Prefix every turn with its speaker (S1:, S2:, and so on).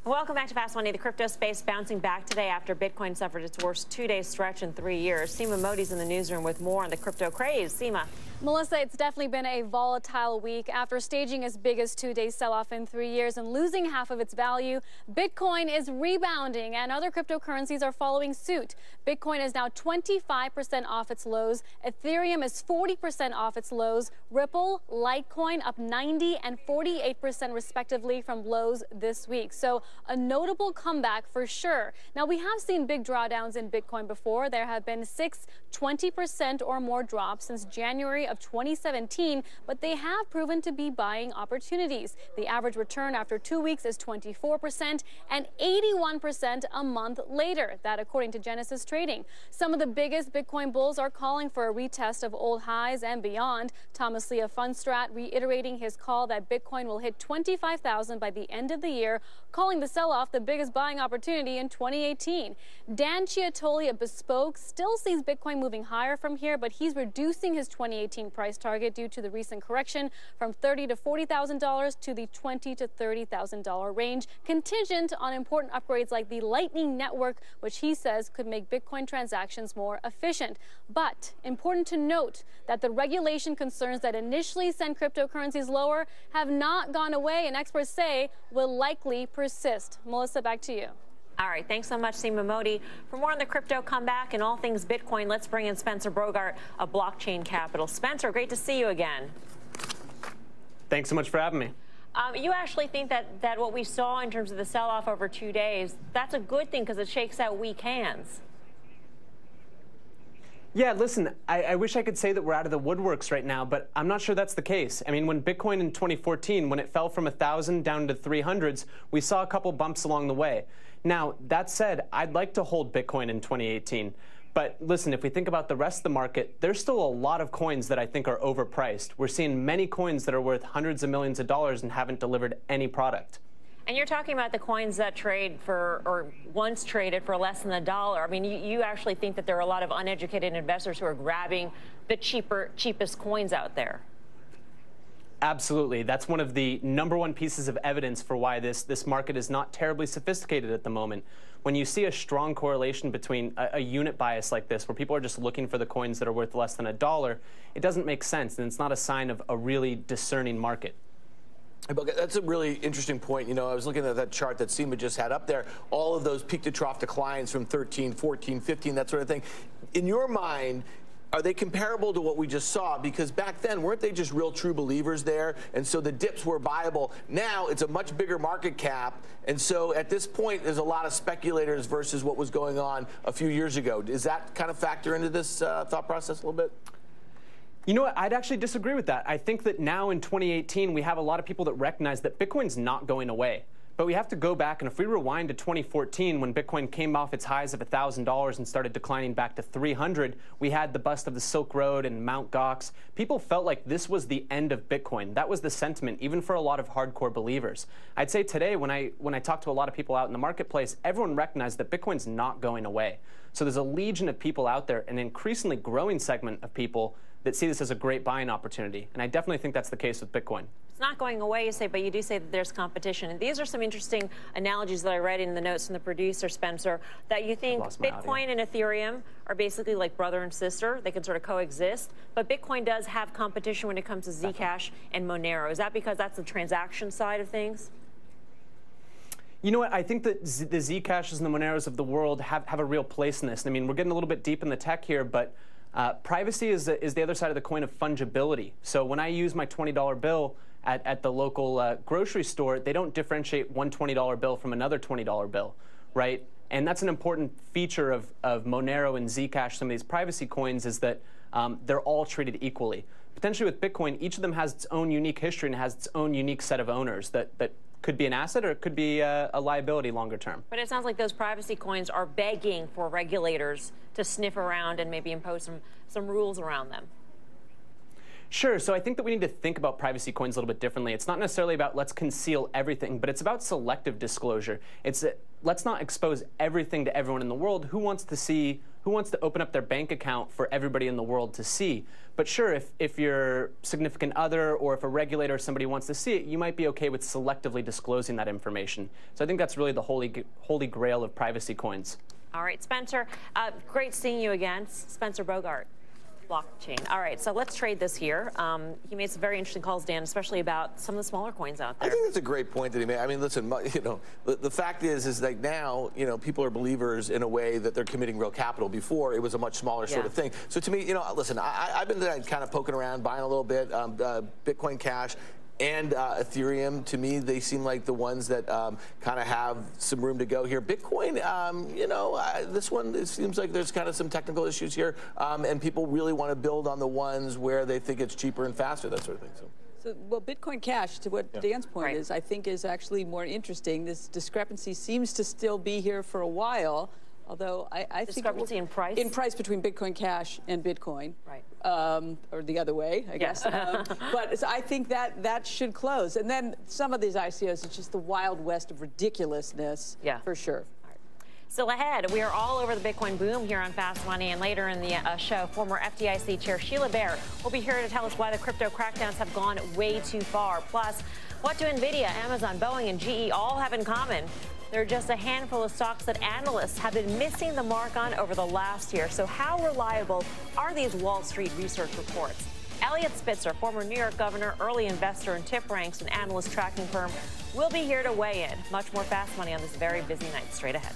S1: Welcome back to Fast Money. The crypto space bouncing back today after Bitcoin suffered its worst two-day stretch in 3 years. Seema Modi's in the newsroom with more on the crypto craze. Seema.
S2: Melissa, it's definitely been a volatile week. After staging its biggest two-day sell-off in 3 years and losing half of its value, Bitcoin is rebounding and other cryptocurrencies are following suit. Bitcoin is now 25% off its lows. Ethereum is 40% off its lows. Ripple, Litecoin up 90 and 48% respectively from lows this week. So a notable comeback for sure. Now, we have seen big drawdowns in Bitcoin before. There have been 20% or more drops since January of 2017, but they have proven to be buying opportunities. The average return after 2 weeks is 24% and 81% a month later. That according to Genesis Trading. Some of the biggest Bitcoin bulls are calling for a retest of old highs and beyond. Thomas Lee of Fundstrat reiterating his call that Bitcoin will hit 25,000 by the end of the year, calling the sell-off the biggest buying opportunity in 2018. Dan Chiatoli of Bespoke still sees Bitcoin moving higher from here, but he's reducing his 2018 price target due to the recent correction from $30,000 to $40,000 to the $20,000 to $30,000 range, contingent on important upgrades like the Lightning Network, which he says could make Bitcoin transactions more efficient. But important to note that the regulation concerns that initially sent cryptocurrencies lower have not gone away, and experts say will likely persist. Melissa, back to you.
S1: All right, thanks so much, Seema Modi. For more on the crypto comeback and all things Bitcoin, let's bring in Spencer Bogart of Blockchain Capital. Spencer, great to see you again.
S3: Thanks so much for having me.
S1: You actually think that what we saw in terms of the sell-off over 2 days, that's a good thing because it shakes out weak hands.
S3: Yeah, listen, I wish I could say that we're out of the woodworks right now, but I'm not sure that's the case. I mean, when Bitcoin in 2014, when it fell from 1,000 down to 300s, we saw a couple bumps along the way. Now, that said, I'd like to hold Bitcoin in 2018. But listen, if we think about the rest of the market, there's still a lot of coins that I think are overpriced. We're seeing many coins that are worth hundreds of millions of dollars and haven't delivered any product.
S1: And you're talking about the coins that trade for, or once traded for less than $1. I mean, you actually think that there are a lot of uneducated investors who are grabbing the cheapest coins out there.
S3: Absolutely. That's one of the #1 pieces of evidence for why this market is not terribly sophisticated at the moment. When you see a strong correlation between a unit bias like this, where people are just looking for the coins that are worth less than $1, it doesn't make sense, and it's not a sign of a really discerning market.
S4: That's a really interesting point. You know, I was looking at that chart that Seema just had up there, all of those peak to trough declines from 13, 14, 15, that sort of thing. In your mind, are they comparable to what we just saw? Because back then, weren't they just real true believers there? And so the dips were viable. Now it's a much bigger market cap. And so at this point, there's a lot of speculators versus what was going on a few years ago. Does that kind of factor into this thought process a little bit?
S3: You know what? I'd actually disagree with that. I think that now in 2018, we have a lot of people that recognize that Bitcoin's not going away. But we have to go back, and if we rewind to 2014, when Bitcoin came off its highs of $1,000 and started declining back to 300, we had the bust of the Silk Road and Mt. Gox. People felt like this was the end of Bitcoin. That was the sentiment, even for a lot of hardcore believers. I'd say today, when I talk to a lot of people out in the marketplace, everyone recognized that Bitcoin's not going away. So there's a legion of people out there, an increasingly growing segment of people that see this as a great buying opportunity. And I definitely think that's the case with Bitcoin.
S1: It's not going away, you say, but you do say that there's competition. And these are some interesting analogies that I read in the notes from the producer, Spencer, that you think Bitcoin and Ethereum are basically like brother and sister. They can sort of coexist. But Bitcoin does have competition when it comes to Zcash and Monero. Is that because that's the transaction side of things?
S3: You know what? I think that the Zcashes and the Moneros of the world have a real place in this. I mean, we're getting a little bit deep in the tech here, but privacy is the other side of the coin of fungibility. So when I use my $20 bill at the local grocery store, they don't differentiate one $20 bill from another $20 bill, right? And that's an important feature of Monero and Zcash, some of these privacy coins, is that they're all treated equally. Potentially with Bitcoin, each of them has its own unique history and has its own unique set of owners that could be an asset or it could be a liability longer term.
S1: But it sounds like those privacy coins are begging for regulators to sniff around and maybe impose some rules around them.
S3: Sure. So I think that we need to think about privacy coins a little bit differently. It's not necessarily about let's conceal everything, but it's about selective disclosure. It's let's not expose everything to everyone in the world. Who wants to see who wants to open up their bank account for everybody in the world to see? But sure, if your significant other or if a regulator or somebody wants to see it, you might be okay with selectively disclosing that information. So I think that's really the holy grail of privacy coins.
S1: All right, Spencer, great seeing you again. Spencer Bogart, blockchain. All right, so let's trade this here. He made some very interesting calls, Dan, especially about some of the smaller coins out there.
S4: I think that's a great point that he made. I mean, listen, the fact is like now, people are believers in a way that they're committing real capital. Before, it was a much smaller sort of thing. So to me, listen, I've been kind of poking around, buying a little bit, Bitcoin Cash and Ethereum. To me, they seem like the ones that kind of have some room to go here. Bitcoin, this one, it seems like there's kind of some technical issues here, and people really want to build on the ones where they think it's cheaper and faster, that sort of thing.
S5: So, well, Bitcoin Cash, to what Dan's point is, I think is actually more interesting. This discrepancy seems to still be here for a while, although I think
S1: discrepancy in price?
S5: In price between Bitcoin Cash and Bitcoin.
S1: Right.
S5: Or the other way, I guess. But I think that should close. And then some of these ICOs, it's just the wild west of ridiculousness, for sure.
S1: Still ahead, we are all over the Bitcoin boom here on Fast Money, and later in the show, former FDIC Chair Sheila Bair will be here to tell us why the crypto crackdowns have gone way too far. Plus, what do NVIDIA, Amazon, Boeing, and GE all have in common? There are just a handful of stocks that analysts have been missing the mark on over the last year. So how reliable are these Wall Street research reports? Elliot Spitzer, former New York governor, early investor in tip ranks and analyst tracking firm, will be here to weigh in. Much more Fast Money on this very busy night. Straight ahead.